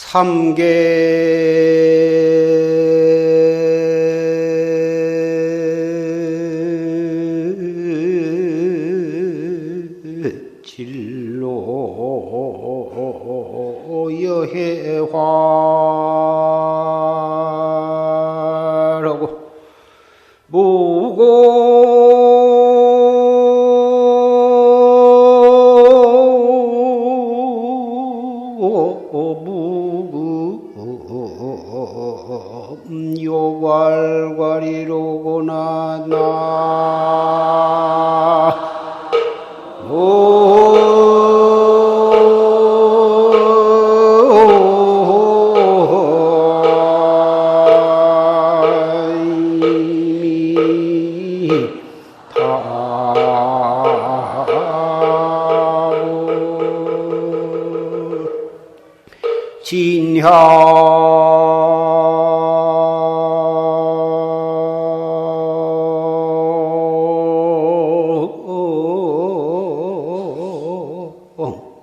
삼계 진로 여해화라고 요괄괄이로구나 나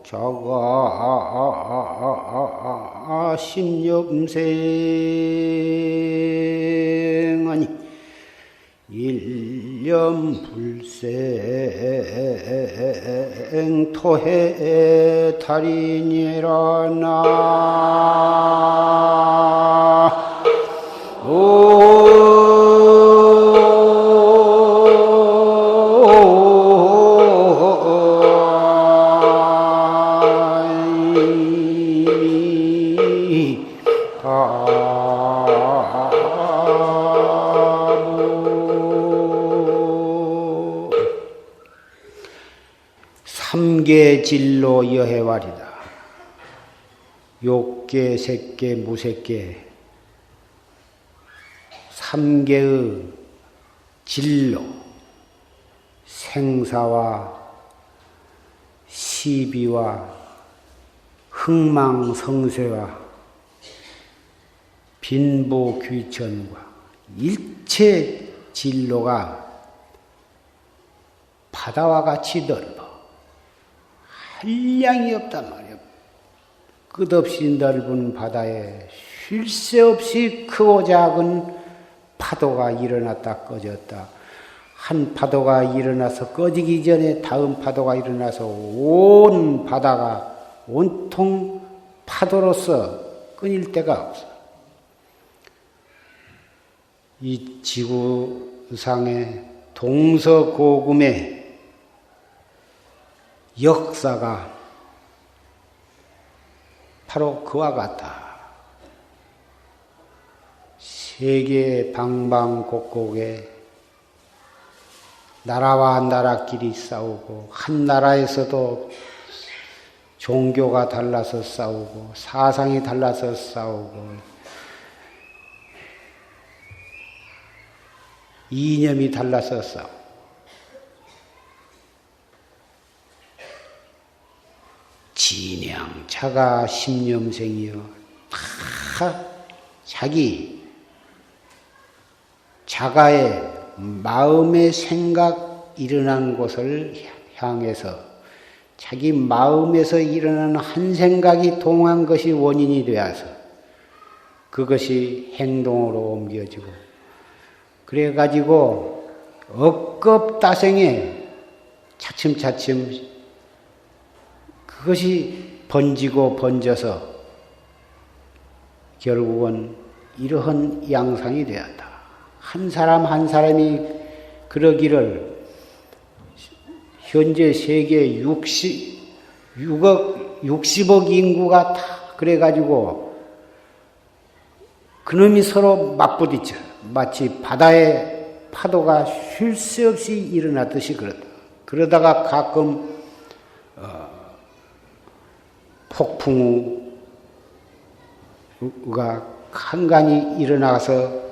자가 신염생하니 일념불생 토해 달이니라 나 삼계 진로 여해활이다. 욕계, 색계, 무색계 삼계의 진로, 생사와 시비와 흥망성쇠와 빈보귀천과 일체 진로가 바다와 같이 넓어 한량이 없단 말이야. 끝없이 넓은 바다에 쉴 새 없이 크고 작은 파도가 일어났다 꺼졌다. 한 파도가 일어나서 꺼지기 전에 다음 파도가 일어나서 온 바다가 온통 파도로서 끊일 데가 없어. 이 지구상의 동서고금의 역사가 바로 그와 같다. 세계 방방곡곡에 나라와 나라끼리 싸우고 한 나라에서도 종교가 달라서 싸우고 사상이 달라서 싸우고 이념이 달라서 싸우고 진양 자가 심념생이여 다 자기 자가의 마음의 생각 일어난 곳을 향해서 자기 마음에서 일어나는 한 생각이 동한 것이 원인이 되어서 그것이 행동으로 옮겨지고 그래가지고 억겁다생에 차츰차츰 그것이 번지고 번져서 결국은 이러한 양상이 되었다. 한 사람 한 사람이 그러기를 현재 세계 60억 인구가 다 그래가지고 그놈이 서로 맞부딪혀. 마치 바다에 파도가 쉴 새 없이 일어나듯이 그렇다. 그러다가 가끔 폭풍우가 간간히 일어나서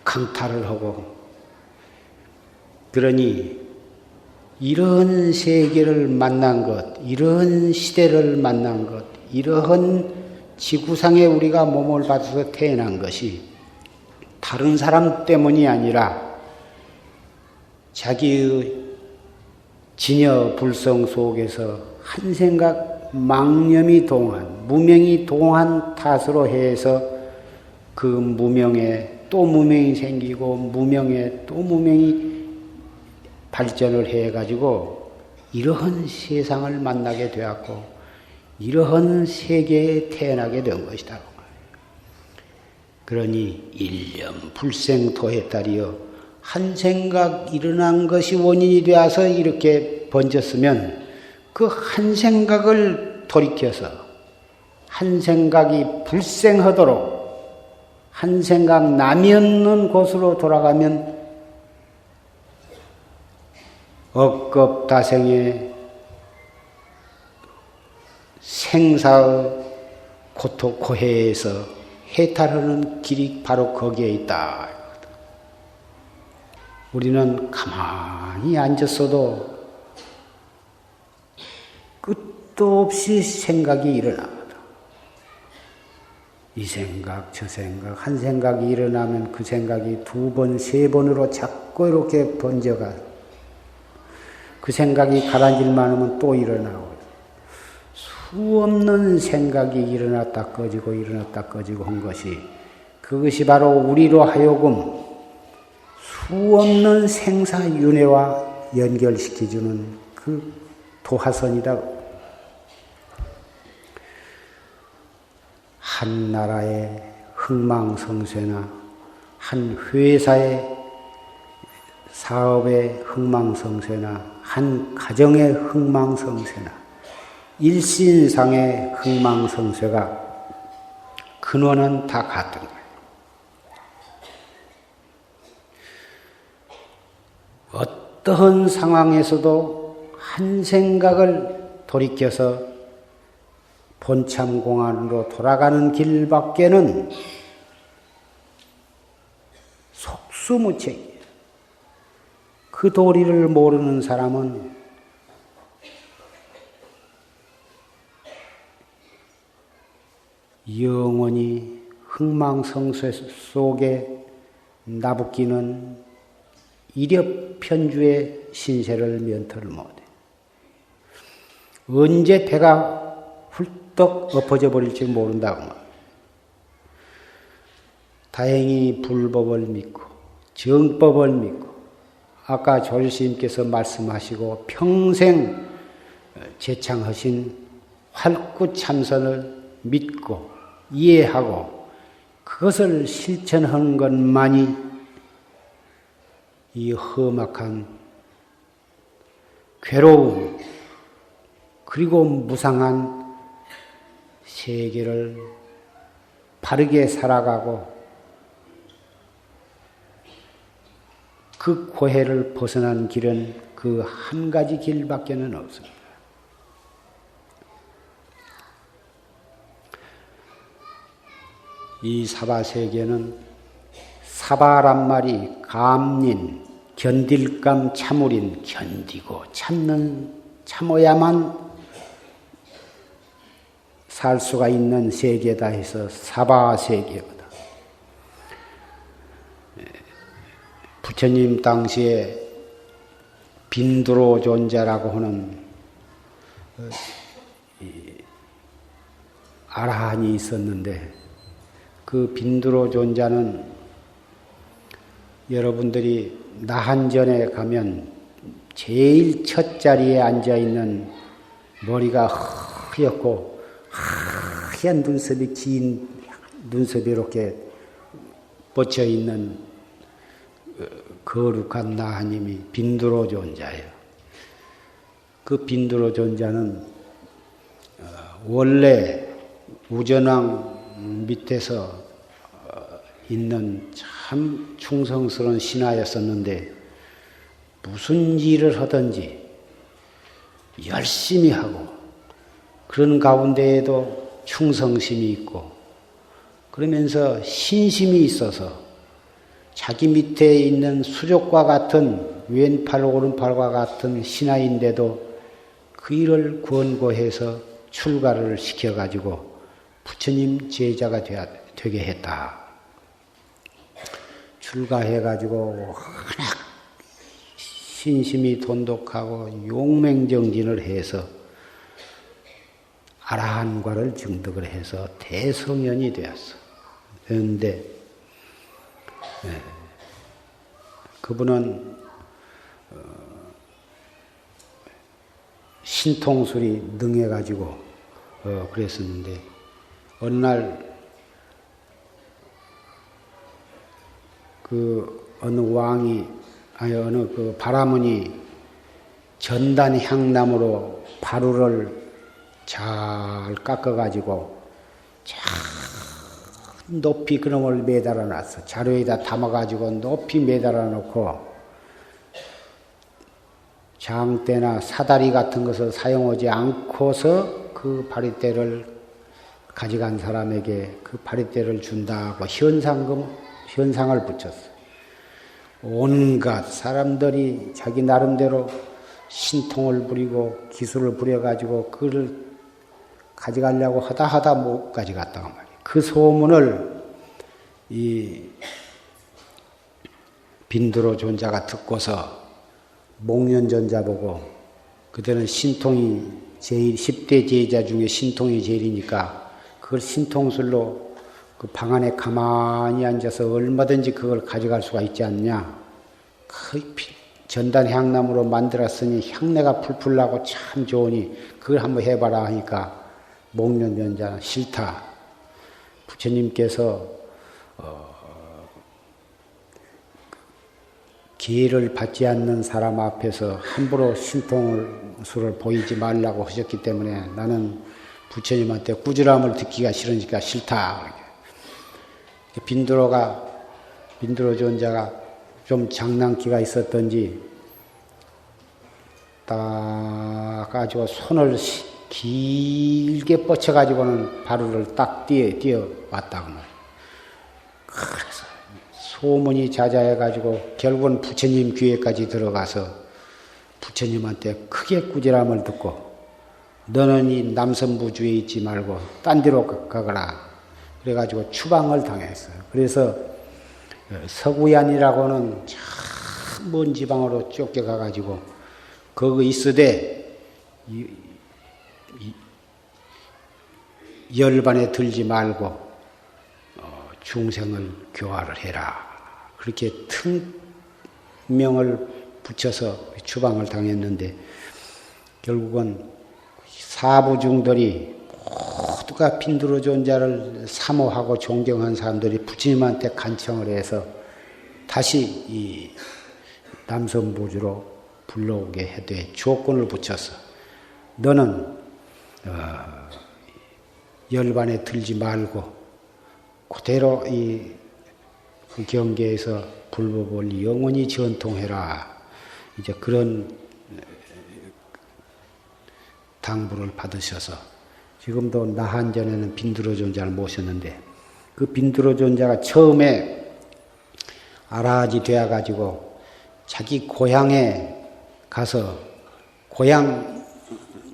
강탈을 하고 그러니 이런 세계를 만난 것, 이런 시대를 만난 것, 이러한 지구상에 우리가 몸을 받아서 태어난 것이 다른 사람 때문이 아니라 자기의 진여 불성 속에서 한 생각 망념이 동한, 무명이 동한 탓으로 해서 그 무명에 또 무명이 생기고 무명에 또 무명이 발전을 해가지고 이러한 세상을 만나게 되었고 이러한 세계에 태어나게 된 것이다. 그러니 일념 불생토에 따리여 한 생각 일어난 것이 원인이 되어서 이렇게 번졌으면 그 한 생각을 돌이켜서 한 생각이 불생하도록 한 생각 남이 없는 곳으로 돌아가면 억겁다생의 생사의 고해에서 해탈하는 길이 바로 거기에 있다. 우리는 가만히 앉았어도 끝도 없이 생각이 일어납니다. 이 생각, 저 생각, 한 생각이 일어나면 그 생각이 두 번, 세 번으로 자꾸 이렇게 번져가. 그 생각이 가라앉을만 하면 또 일어나고. 수 없는 생각이 일어났다 꺼지고 일어났다 꺼지고 한 것이 그것이 바로 우리로 하여금 수 없는 생사윤회와 연결시켜주는 그 도화선이다. 한 나라의 흥망성쇠나 한 회사의 사업의 흥망성쇠나 한 가정의 흥망성쇠나 일신상의 흥망성쇠가 근원은 다 같은 거예요. 어떠한 상황에서도 한 생각을 돌이켜서 본참공안으로 돌아가는 길밖에는 속수무책이에요. 그 도리를 모르는 사람은 영원히 흥망성쇠 속에 나붙기는 이력편주의 신세를 면토를 못해. 언제 배가 훌떡 엎어져 버릴지 모른다고. 다행히 불법을 믿고 정법을 믿고 아까 조실스님께서 말씀하시고 평생 제창하신 활구참선을 믿고 이해하고 그것을 실천하는 것만이 이 험악한 괴로움 그리고 무상한 세계를 바르게 살아가고 그 고해를 벗어난 길은 그 한 가지 길밖에는 없습니다. 이 사바세계는 사바란 말이 감린, 견딜감 참으린, 견디고 참어야만 살 수가 있는 세계다 해서 사바세계거든. 부처님 당시에 빈두로 존자라고 하는 아라한이 있었는데 그 빈두로 존자는 여러분들이 나한전에 가면 제일 첫 자리에 앉아있는 머리가 허옇고 하얀 눈썹이 긴 눈썹이 이렇게 뻗쳐있는 거룩한 나하님이 빈두로 존자예요. 그 빈두로 존자는 원래 우전왕 밑에서 있는 참 충성스러운 신하였었는데 무슨 일을 하든지 열심히 하고 그런 가운데에도 충성심이 있고 그러면서 신심이 있어서 자기 밑에 있는 수족과 같은 왼팔 오른팔과 같은 신하인데도 그 일을 권고해서 출가를 시켜가지고 부처님 제자가 되게 했다. 출가해가지고 워낙 신심이 돈독하고 용맹정진을 해서 아라한과를 증득을 해서 대성현이 되었어. 그런데 그분은 신통술이 능해가지고 그랬었는데 어느 날 그 어느 왕이 어느 그 바라문이 전단 향나무로 바루를 잘 깎아가지고 참 높이 그놈을 매달아 놨어. 자루에다 담아가지고 높이 매달아 놓고 장대나 사다리 같은 것을 사용하지 않고서 그 바리떼를 가져간 사람에게 그 바리떼를 준다고 현상을 붙였어. 온갖 사람들이 자기 나름대로 신통을 부리고 기술을 부려가지고 그를 가져가려고 하다 못 가져갔다고 말이야. 그 소문을 이 빈두로 존자가 듣고서 목련전자 보고 그때는 신통이 제일 10대 제자 중에 신통이 제일이니까 그걸 신통술로 그 방 안에 가만히 앉아서 얼마든지 그걸 가져갈 수가 있지 않냐. 그 전단 향나무로 만들었으니 향내가 풀풀 나고 참 좋으니 그걸 한번 해봐라 하니까 목련전자는 싫다. 부처님께서 기회를 받지 않는 사람 앞에서 함부로 신통술을 보이지 말라고 하셨기 때문에 나는 부처님한테 꾸지람을 듣기가 싫으니까 싫다. 빈두로 존자가 좀 장난기가 있었던지 딱 가지고 손을 길게 뻗쳐가지고는 바루를 딱 뛰어 왔다고 말이에요. 그래서 소문이 자자해가지고 결국은 부처님 귀에까지 들어가서 부처님한테 크게 꾸지람을 듣고 너는 이 남선부주에 있지 말고 딴 데로 가거라. 그래가지고 추방을 당했어요. 그래서 서구얀이라고는 참 먼 지방으로 쫓겨가가지고 거기 있으되 열반에 들지 말고 중생을 교화를 해라. 그렇게 특명을 붙여서 추방을 당했는데 결국은 사부중들이 모두가 빈두로 존자를 사모하고 존경한 사람들이 부처님한테 간청을 해서 다시 이 남선부주로 불러오게 해되 조건을 붙였어. 너는 열반에 들지 말고 그대로 그 경계에서 불법을 영원히 전통해라. 이제 그런 당부를 받으셔서 지금도 나한전에는 빈두로 존자를 모셨는데 그 빈두로 존자가 처음에 아라하지 되어가지고 자기 고향에 가서 고향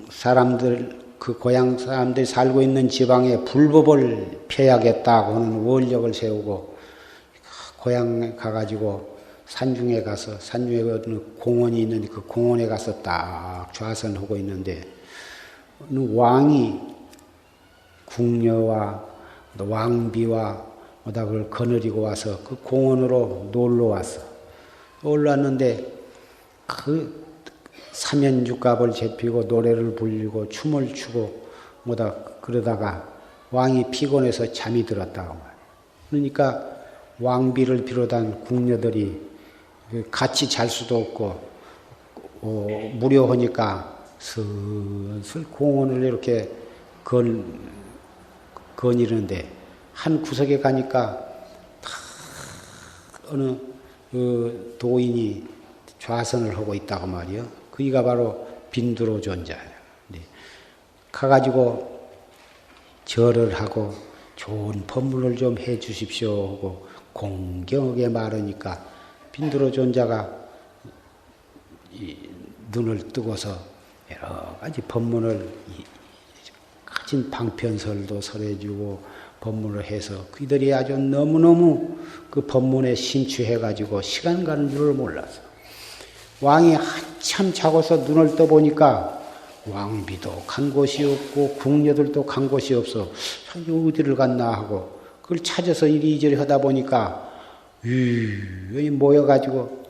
사람들이 살고 있는 지방에 불법을 펴야겠다고 하는 원력을 세우고 고향에 가가지고 산중에 공원이 있는데 그 공원에 가서 딱 좌선하고 있는데 왕이 궁녀와 왕비와 그걸 거느리고 와서 그 공원으로 놀러 왔어. 올랐는데 그 사면죽갑을 제피고 노래를 불리고 춤을 추고 그러다가 왕이 피곤해서 잠이 들었다고 말이야. 그러니까 왕비를 비롯한 궁녀들이 같이 잘 수도 없고 무료하니까 슬슬 공원을 이렇게 거니는데 한 구석에 가니까 어느 도인이 좌선을 하고 있다고 말이요. 그이가 바로 빈두로 존자예요. 가가지고 절을 하고 좋은 법문을 좀 해 주십시오 하고 공경하게 말하니까 빈두로 존자가 눈을 뜨고서 여러 가지 법문을 가진 방편설도 설해주고 법문을 해서 그들이 아주 너무너무 그 법문에 심취해가지고 시간 가는 줄을 몰라서 왕이 한참 자고서 눈을 떠보니까 왕비도 간 곳이 없고 궁녀들도 간 곳이 없어. 어디를 갔나 하고 그걸 찾아서 이리저리 하다 보니까 여기 모여가지고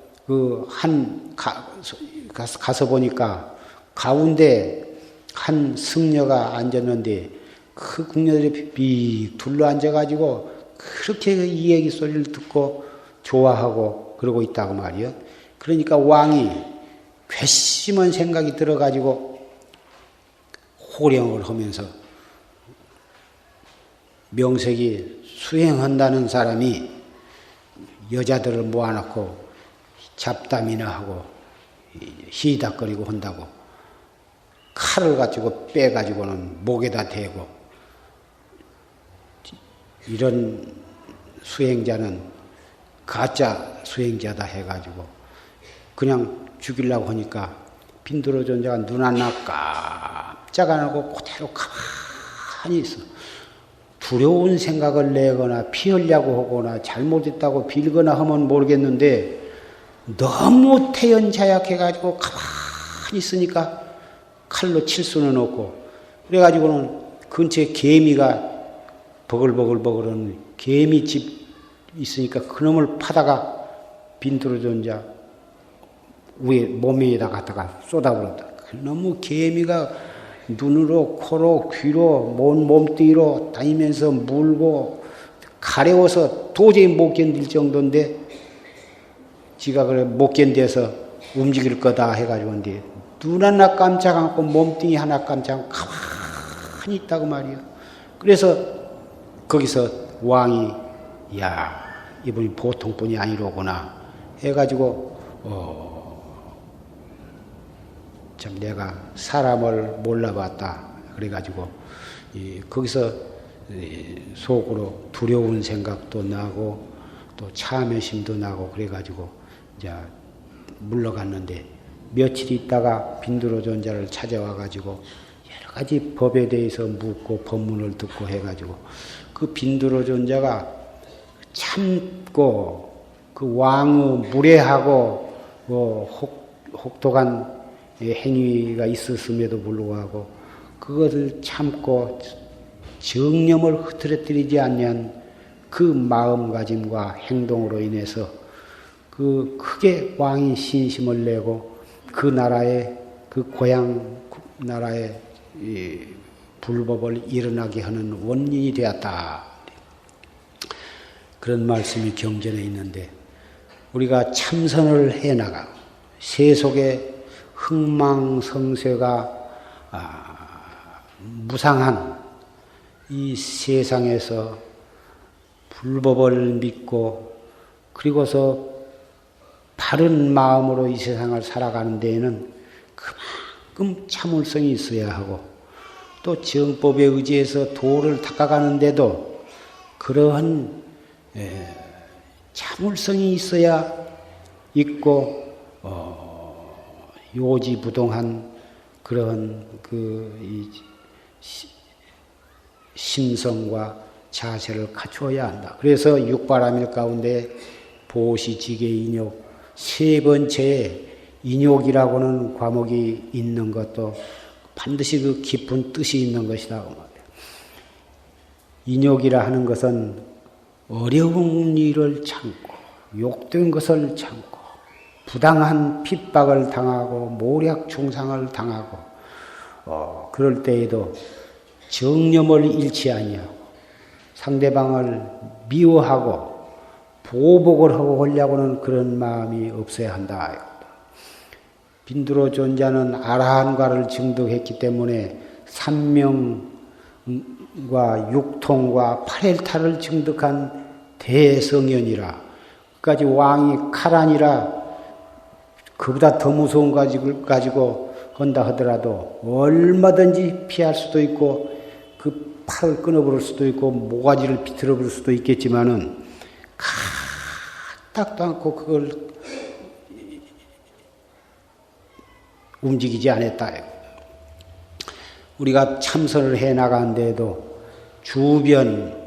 가서 보니까 가운데 한 승려가 앉았는데 그 궁녀들이 빅 둘러 앉아가지고 그렇게 이 얘기 소리를 듣고 좋아하고 그러고 있다고 말이요. 그러니까 왕이 괘씸한 생각이 들어가지고 호령을 하면서 명색이 수행한다는 사람이 여자들을 모아놓고 잡담이나 하고 희닥거리고 한다고 칼을 가지고 빼가지고는 목에다 대고 이런 수행자는 가짜 수행자다 해가지고 그냥 죽이려고 하니까 빈두로존자가 눈 하나 깜짝 안 하고 그대로 가만히 있어. 두려운 생각을 내거나 피하려고 하거나 잘못했다고 빌거나 하면 모르겠는데 너무 태연자약해가지고 가만히 있으니까 칼로 칠 수는 없고 그래가지고는 근처에 개미가 버글버글버글한 개미집 있으니까 그놈을 파다가 빈두로존자 위에 몸에다 갖다가 쏟아버렸다. 너무 개미가 눈으로 코로 귀로 몸뚱이로 다니면서 물고 가려워서 도저히 못 견딜 정도인데 지가 그래 못 견뎌서 움직일 거다 해가지고 근데 눈 하나 깜짝 않고 몸뚱이 하나 깜짝 않고 가만히 있다고 말이야. 그래서 거기서 왕이 야 이분이 보통 분이 아니로구나 해가지고 참 내가 사람을 몰라봤다 그래가지고 거기서 속으로 두려운 생각도 나고 또 참회심도 나고 그래가지고 이제 물러갔는데 며칠 있다가 빈두로존자를 찾아와가지고 여러 가지 법에 대해서 묻고 법문을 듣고 해가지고 그 빈두로존자가 참고 그 왕의 무례하고 혹독한 행위가 있었음에도 불구하고 그것을 참고 정념을 흐트러뜨리지 않는 그 마음가짐과 행동으로 인해서 그 크게 왕이 신심을 내고 그 나라의 그 고향 나라의 불법을 일어나게 하는 원인이 되었다. 그런 말씀이 경전에 있는데 우리가 참선을 해나가 세속의 흥망성쇠가 무상한 이 세상에서 불법을 믿고 그리고서 바른 마음으로 이 세상을 살아가는 데에는 그만큼 참을성이 있어야 하고 또 정법에 의지해서 도를 닦아가는데도 그러한 참을성이 있어야 있고 요지부동한 그런 심성과 자세를 갖추어야 한다. 그래서 육바라밀 가운데 보시, 지계, 인욕 세 번째에 인욕이라고는 과목이 있는 것도 반드시 그 깊은 뜻이 있는 것이다. 인욕이라 하는 것은 어려운 일을 참고 욕된 것을 참고 부당한 핍박을 당하고 모략 중상을 당하고 그럴 때에도 정념을 잃지 아니하고 상대방을 미워하고 보복을 하고 하려고는 그런 마음이 없어야 한다. 빈두로존자는 아라한과를 증득했기 때문에 삼명과 육통과 팔일타를 증득한 대성현이라 그까지 왕이 칼 아니라 그보다 더 무서운 가지를 가지고 한다 하더라도 얼마든지 피할 수도 있고 그 팔을 끊어버릴 수도 있고 모가지를 비틀어버릴 수도 있겠지만은 까딱도 않고 그걸 움직이지 않았다. 우리가 참선을 해 나가는데도 주변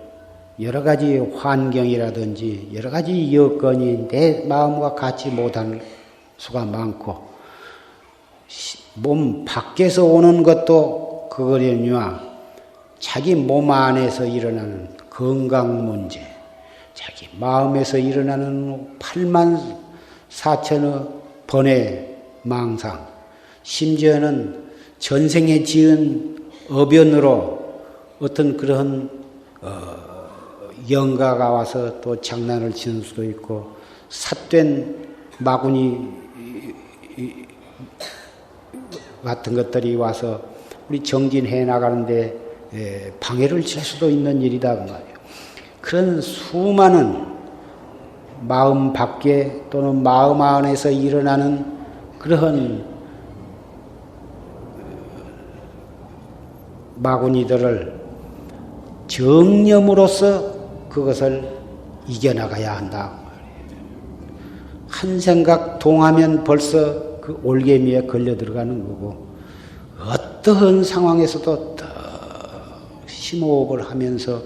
여러 가지 환경이라든지 여러 가지 여건이 내 마음과 같이 못할 수가 많고 몸 밖에서 오는 것도 그거려니와 자기 몸 안에서 일어나는 건강 문제, 자기 마음에서 일어나는 8만 4천의 번의 망상, 심지어는 전생에 지은 어변으로 어떤 그런 영가가 와서 또 장난을 치는 수도 있고, 삿된 마구니 같은 것들이 와서 우리 정진해 나가는데 방해를 칠 수도 있는 일이다 그 말이에요. 그런 수많은 마음 밖에 또는 마음 안에서 일어나는 그러한 마구니들을 정념으로써 그것을 이겨나가야 한다. 한 생각 동하면 벌써 그 올개미에 걸려 들어가는 거고, 어떠한 상황에서도 더 심호흡을 하면서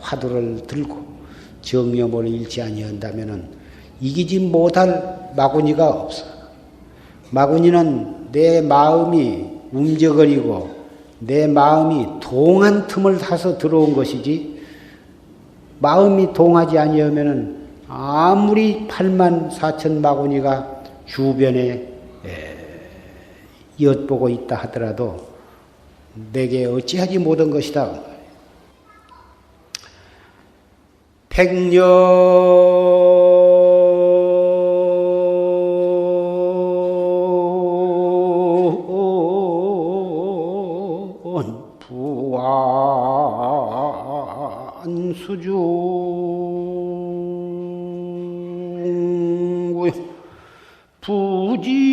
화두를 들고 정념을 잃지 아니한다면은 이기지 못할 마구니가 없어. 마구니는 내 마음이 움직거리고 내 마음이 동한 틈을 타서 들어온 것이지, 마음이 동하지 아니하면은 아무리 8만 4천 마구니가 주변에 엿보고 있다 하더라도 내게 어찌하지 못한 것이다. 백년 부안수중 부지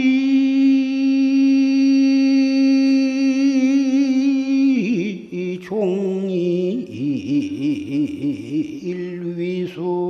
종일 위수망고나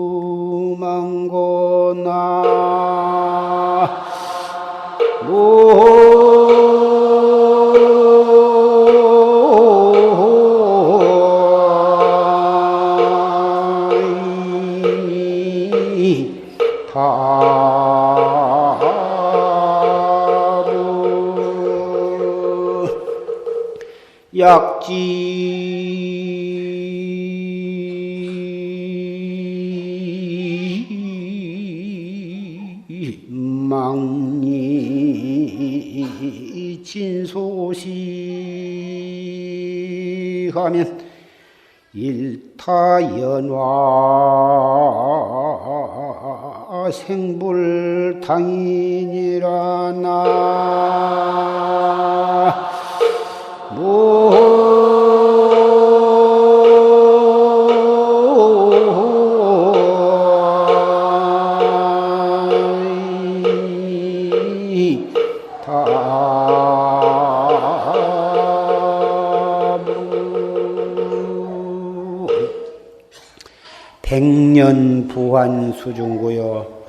약지 망리 진소시하면 일타연화 생불당이니라 나 백년 부환수중고요.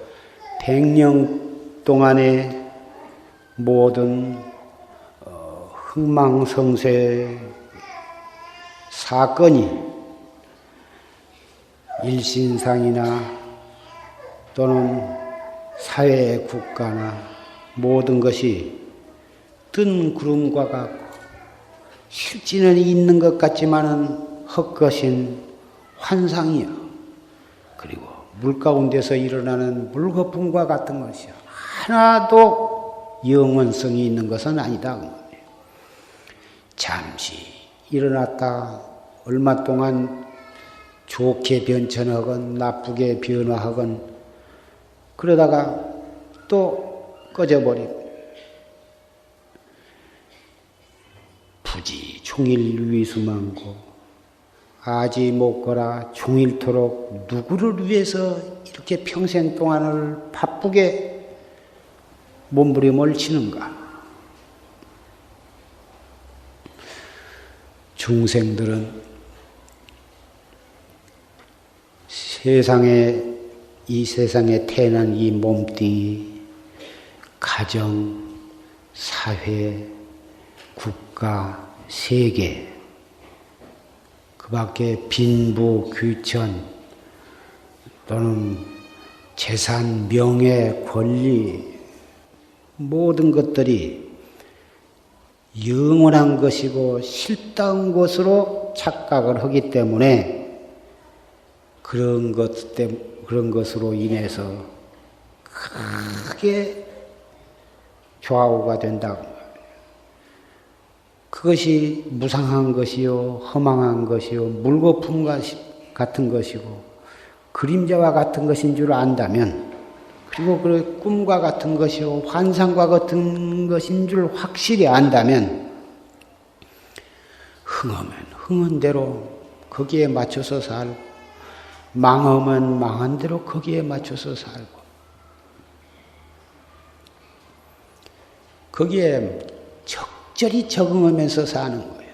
100년 동안의 모든 흥망성쇠 사건이 일신상이나 또는 사회 국가나 모든 것이 뜬 구름과 같고 실제는 있는 것 같지만은 헛것인 환상이요. 그리고 물 가운데서 일어나는 물거품과 같은 것이요. 하나도 영원성이 있는 것은 아니다. 잠시 일어났다 얼마 동안 좋게 변천하건 나쁘게 변화하건 그러다가 또 꺼져버리고, 부지 종일 위수망고 아지 못거라 종일토록 누구를 위해서 이렇게 평생 동안을 바쁘게 몸부림을 치는가. 중생들은 이 세상에 태어난 이 몸뚱이, 가정, 사회, 국가, 세계, 그 밖에 빈부, 귀천, 또는 재산, 명예, 권리, 모든 것들이 영원한 것이고 실다운 것으로 착각을 하기 때문에 그런 것으로 인해서 크게 좌우가 된다고. 그것이 무상한 것이요, 허망한 것이요, 물거품 같은 것이고, 그림자와 같은 것인 줄 안다면, 그리고 그 꿈과 같은 것이요, 환상과 같은 것인 줄 확실히 안다면, 흥하면 흥한 대로 거기에 맞춰서 살고, 망하면 망한 대로 거기에 맞춰서 살고, 거기에 적절히 적응하면서 사는 거예요.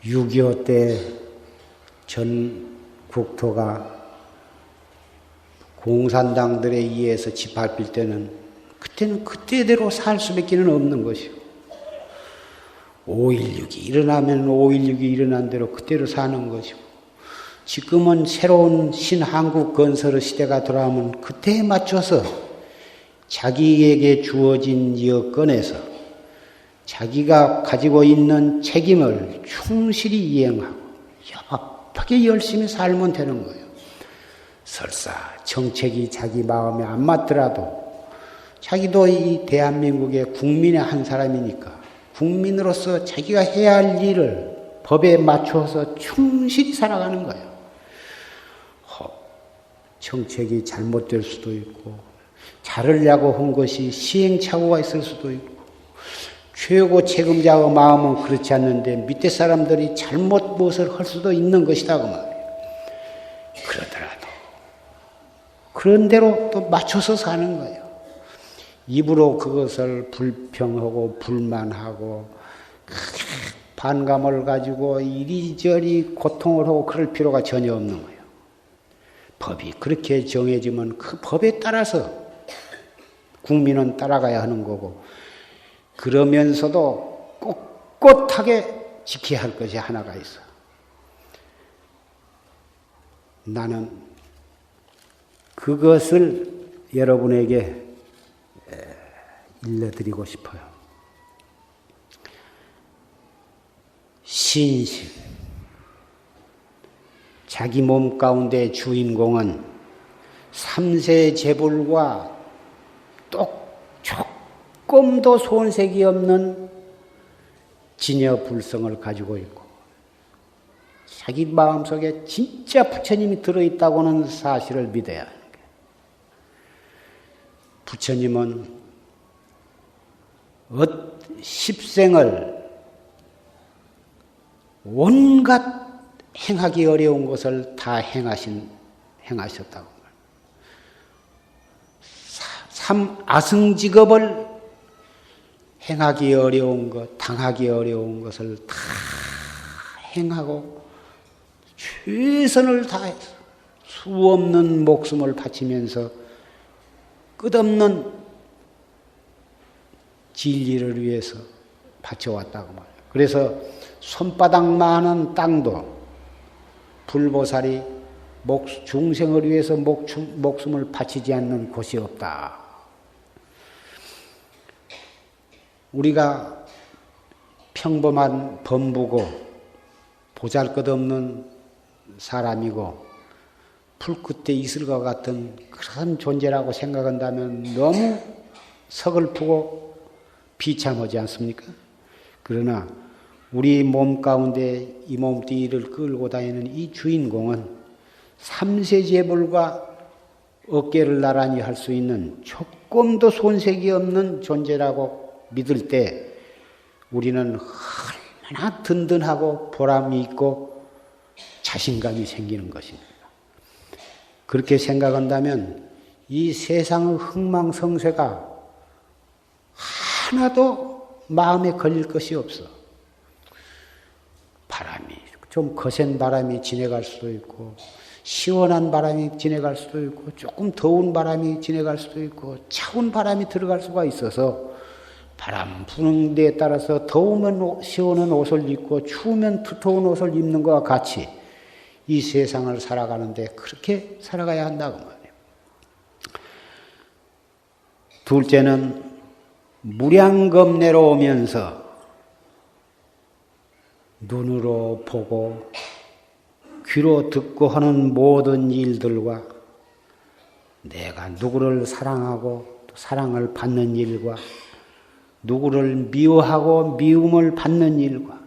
6.25 때 전 국토가 공산당들에 의해서 짓밟힐 때는 그때는 그때대로 살 수밖에 없는 것이고 5.16이 일어나면 5.16이 일어난 대로 그때로 사는 것이고 지금은 새로운 신한국 건설 시대가 돌아오면 그때에 맞춰서 자기에게 주어진 여건에서 자기가 가지고 있는 책임을 충실히 이행하고 협업하게 열심히 살면 되는 거예요. 설사 정책이 자기 마음에 안 맞더라도 자기도 이 대한민국의 국민의 한 사람이니까 국민으로서 자기가 해야 할 일을 법에 맞춰서 충실히 살아가는 거예요. 정책이 잘못될 수도 있고 자르려고 한 것이 시행착오가 있을 수도 있고 최고 책임자의 마음은 그렇지 않는데 밑에 사람들이 잘못 무엇을 할 수도 있는 것이다 그 말이에요. 그러더라도 그런 대로 또 맞춰서 사는 거예요. 입으로 그것을 불평하고 불만하고 반감을 가지고 이리저리 고통을 하고 그럴 필요가 전혀 없는 거예요. 법이 그렇게 정해지면 그 법에 따라서 국민은 따라가야 하는 거고 그러면서도 꼿꼿하게 지켜야 할 것이 하나가 있어. 나는 그것을 여러분에게 일러드리고 싶어요. 신심. 자기 몸 가운데 주인공은 삼세 재불과 조금도 손색이 없는 진여불성을 가지고 있고 자기 마음속에 진짜 부처님이 들어있다고는 사실을 믿어야 하는 거예요. 부처님은 십생을 온갖 행하기 어려운 것을 다 행하셨다고. 아승직업을 행하기 어려운 것, 당하기 어려운 것을 다 행하고 최선을 다해서 수없는 목숨을 바치면서 끝없는 진리를 위해서 바쳐왔다고 말해요. 그래서 손바닥만한 땅도 불보살이 중생을 위해서 목숨을 바치지 않는 곳이 없다. 우리가 평범한 범부고 보잘것없는 사람이고 풀 끝에 이슬과 같은 그런 존재라고 생각한다면 너무 서글프고 비참하지 않습니까? 그러나 우리 몸 가운데 이 몸뚱이를 끌고 다니는 이 주인공은 삼세재불과 어깨를 나란히 할 수 있는 조금도 손색이 없는 존재라고 믿을 때 우리는 얼마나 든든하고 보람이 있고 자신감이 생기는 것입니다. 그렇게 생각한다면 이 세상의 흥망성쇠가 하나도 마음에 걸릴 것이 없어. 바람이 좀 거센 바람이 지나갈 수도 있고 시원한 바람이 지나갈 수도 있고 조금 더운 바람이 지나갈 수도 있고 차운 바람이 들어갈 수가 있어서 바람 부는 데에 따라서 더우면 시원한 옷을 입고 추우면 두터운 옷을 입는 것과 같이 이 세상을 살아가는데 그렇게 살아가야 한다고 말이에요. 둘째는 무량겁 내려오면서 눈으로 보고 귀로 듣고 하는 모든 일들과 내가 누구를 사랑하고 또 사랑을 받는 일과 누구를 미워하고 미움을 받는 일과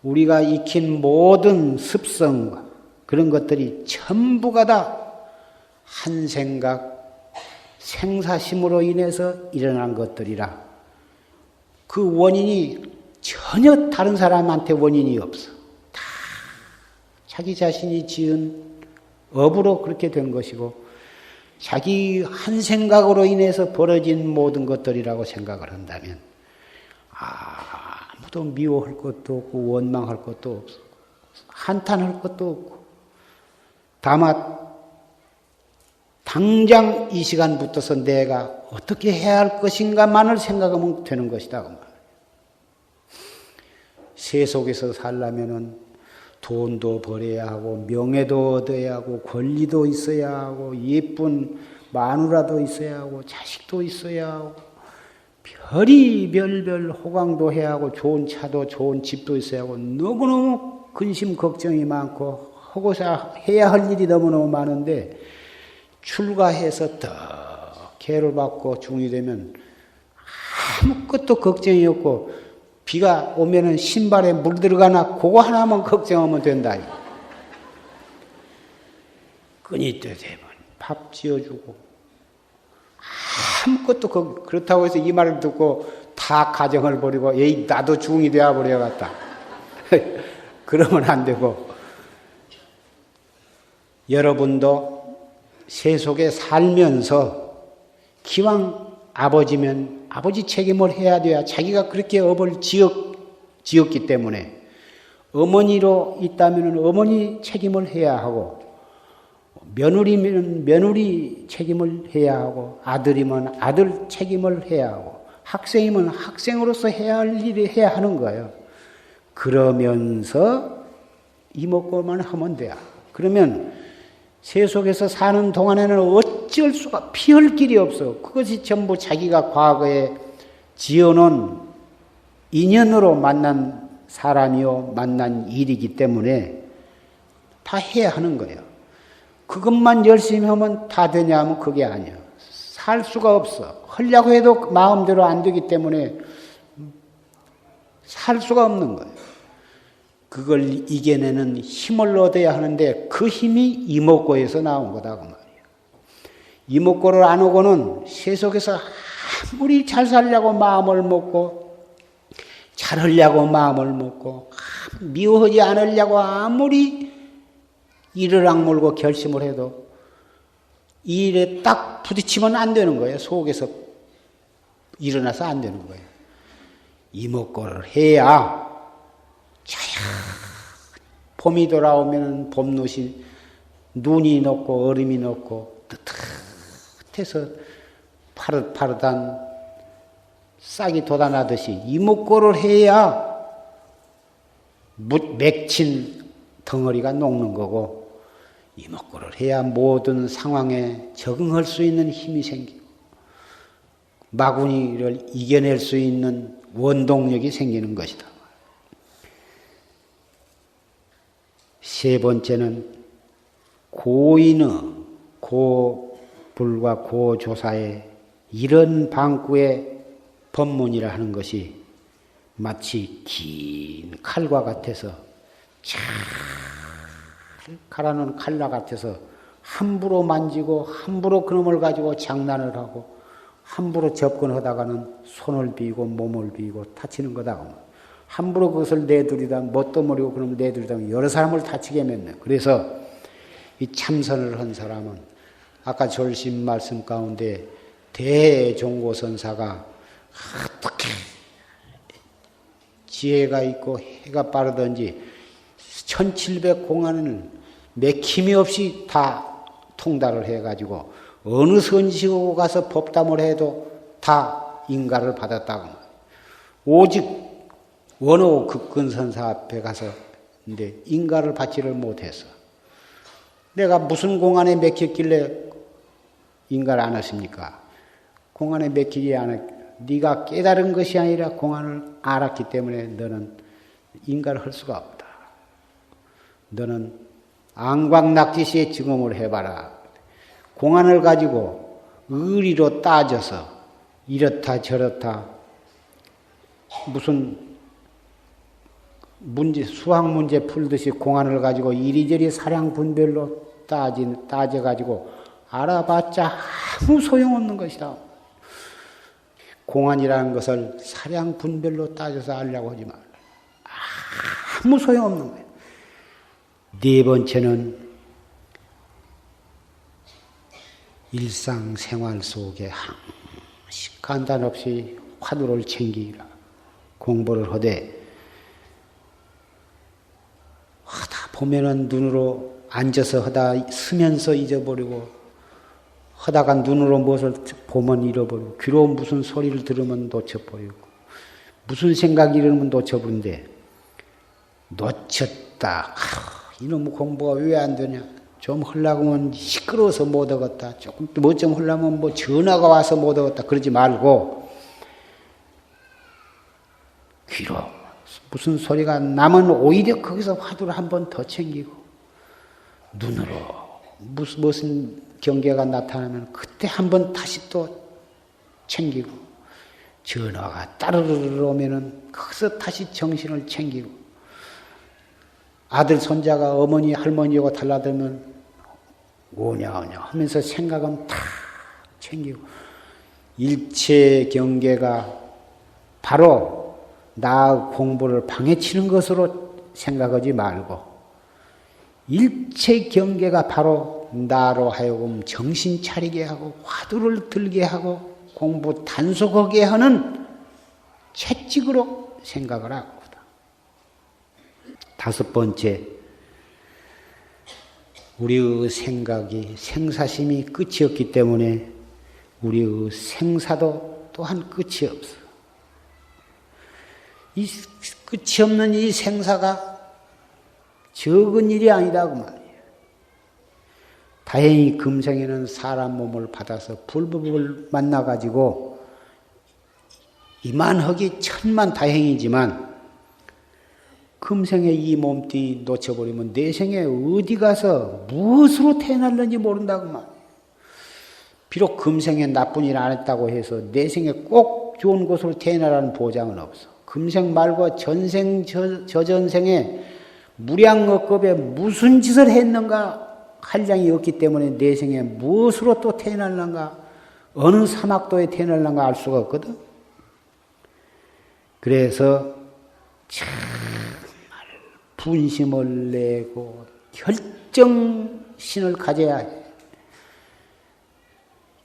우리가 익힌 모든 습성과 그런 것들이 전부가 다 한 생각, 생사심으로 인해서 일어난 것들이라 그 원인이 전혀 다른 사람한테 원인이 없어. 다 자기 자신이 지은 업으로 그렇게 된 것이고 자기 한 생각으로 인해서 벌어진 모든 것들이라고 생각을 한다면 아무도 미워할 것도 없고 원망할 것도 없고 한탄할 것도 없고 다만 당장 이 시간부터서 내가 어떻게 해야 할 것인가만을 생각하면 되는 것이다. 그 말이에요. 세속에서 살려면은 돈도 벌어야 하고 명예도 얻어야 하고 권리도 있어야 하고 예쁜 마누라도 있어야 하고 자식도 있어야 하고 별이 별별 호강도 해야 하고 좋은 차도 좋은 집도 있어야 하고 너무너무 근심 걱정이 많고 하고자 해야 할 일이 너무너무 많은데 출가해서 더 개를 받고 중이 되면 아무것도 걱정이 없고 비가 오면은 신발에 물 들어가나 그거 하나만 걱정하면 된다. 끈이 때 되면 밥 지어주고 아무것도 그렇다고 해서 이 말을 듣고 다 가정을 버리고 에이 나도 중이 되어 버려갔다. 그러면 안 되고 여러분도 세속에 살면서 기왕 아버지면 아버지 책임을 해야 돼야 자기가 그렇게 업을 지었기 때문에 어머니로 있다면 어머니 책임을 해야 하고 며느리면 며느리 책임을 해야 하고 아들이면 아들 책임을 해야 하고 학생이면 학생으로서 해야 할 일을 해야 하는 거예요. 그러면서 이목구만 하면 돼요. 그러면 세속에서 사는 동안에는 어쩔 수가 피할 길이 없어. 그것이 전부 자기가 과거에 지어놓은 인연으로 만난 사람이요 만난 일이기 때문에 다 해야 하는 거예요. 그것만 열심히 하면 다 되냐 하면 그게 아니에요. 살 수가 없어. 하려고 해도 마음대로 안 되기 때문에 살 수가 없는 거예요. 그걸 이겨내는 힘을 얻어야 하는데 그 힘이 이목구에서 나온 거다 그 말이에요. 이목구를 안 오고는 세속에서 아무리 잘 살려고 마음을 먹고 잘하려고 마음을 먹고 미워하지 않으려고 아무리 이를 악물고 결심을 해도 이 일에 딱 부딪히면 안 되는 거예요. 속에서 일어나서 안 되는 거예요. 이목구를 해야 봄이 돌아오면 봄눈이 눈이 녹고 얼음이 녹고 뜨뜻해서 파릇파릇한 싹이 돋아나듯이 이목구를 해야 맺힌 덩어리가 녹는 거고 이목구를 해야 모든 상황에 적응할 수 있는 힘이 생기고 마구니를 이겨낼 수 있는 원동력이 생기는 것이다. 세 번째는 고인의 고불과 고조사의 이런 방구의 법문이라 하는 것이 마치 긴 칼과 같아서 잘 갈아놓은 칼과 같아서 함부로 만지고 함부로 그놈을 가지고 장난을 하고 함부로 접근하다가는 손을 비고 몸을 비고 다치는 거다. 함부로 그것을 내두리다 뭣도 모르고 그러면 내두리다 여러 사람을 다치게 맺네. 그래서 이 참선을 한 사람은 아까 졸심 말씀 가운데 대종고선사가 어떻게 지혜가 있고 해가 빠르든지 1700공안을 맥힘이 없이 다 통달을 해가지고 어느 선지고 가서 법담을 해도 다 인가를 받았다고. 오직 원호 극근선사 앞에 가서 근데 인가를 받지를 못해서 내가 무슨 공안에 맥혔길래 인가를 안 했습니까? 공안에 맥히지 네가 깨달은 것이 아니라 공안을 알았기 때문에 너는 인간을 할 수가 없다. 너는 안광낙지시의 증언을 해봐라. 공안을 가지고 의리로 따져서 이렇다 저렇다 무슨 문제, 수학 문제 풀듯이 공안을 가지고 이리저리 사량 분별로 따져가지고 알아봤자 아무 소용없는 것이다. 공안이라는 것을 사량 분별로 따져서 알려고 하지 말라. 아무 소용없는 거예요. 네 번째는 일상생활 속에 항시 간단 없이 화두를 챙기라. 공부를 하되 하다 보면은 눈으로 앉아서 하다 서면서 잊어버리고 하다가 눈으로 무엇을 보면 잃어버리고 귀로 무슨 소리를 들으면 놓쳐버리고 무슨 생각이 이러면 놓쳐버린데 놓쳤다. 이놈의 공부가 왜 안 되냐. 좀 하려고 하면 시끄러워서 못 하겠다. 조금 뭐 좀 하려면 뭐 전화가 와서 못 하겠다. 그러지 말고 귀로 무슨 소리가 나면 오히려 거기서 화두를 한 번 더 챙기고 눈으로 무슨 경계가 나타나면 그때 한 번 다시 또 챙기고 전화가 따르르 오면은 거기서 다시 정신을 챙기고 아들 손자가 어머니 할머니하고 달라들면 오냐 하면서 생각은 다 챙기고 일체 경계가 바로 나 공부를 방해치는 것으로 생각하지 말고 일체 경계가 바로 나로 하여금 정신 차리게 하고 화두를 들게 하고 공부 단속하게 하는 채찍으로 생각을 하고 다섯 번째, 우리의 생각이 생사심이 끝이 없기 때문에 우리의 생사도 또한 끝이 없어. 이 끝이 없는 이 생사가 적은 일이 아니다 그 말이에요. 다행히 금생에는 사람 몸을 받아서 불법을 만나가지고 이만하기 천만 다행이지만 금생에 이 몸띠 놓쳐버리면 내생에 어디 가서 무엇으로 태어날는지 모른다고 말. 비록 금생에 나쁜 일 안 했다고 해서 내생에 꼭 좋은 곳으로 태어나라는 보장은 없어. 금생 말고 전생 저전생에 무량억겁에 무슨 짓을 했는가 한량이 없기 때문에 내생에 무엇으로 또 태어날는가 어느 사막도에 태어날는가 알 수가 없거든. 그래서 분심을 내고 결정신을 가져야 해.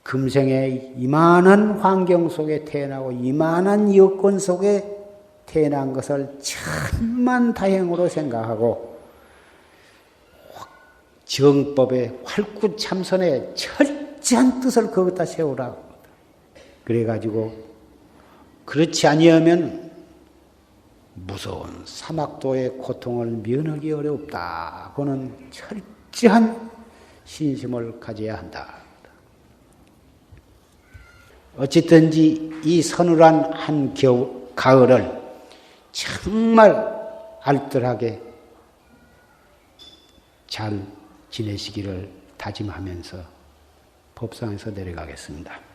금생에 이만한 환경 속에 태어나고 이만한 여건 속에 태어난 것을 천만 다행으로 생각하고 정법의 활구참선에 철저한 뜻을 거기다 세우라. 그래가지고 그렇지 아니하면 무서운 사막도의 고통을 면하기 어렵다. 그는 철저한 신심을 가져야 한다. 어쨌든지 이 서늘한 한 가을을 정말 알뜰하게 잘 지내시기를 다짐하면서 법상에서 내려가겠습니다.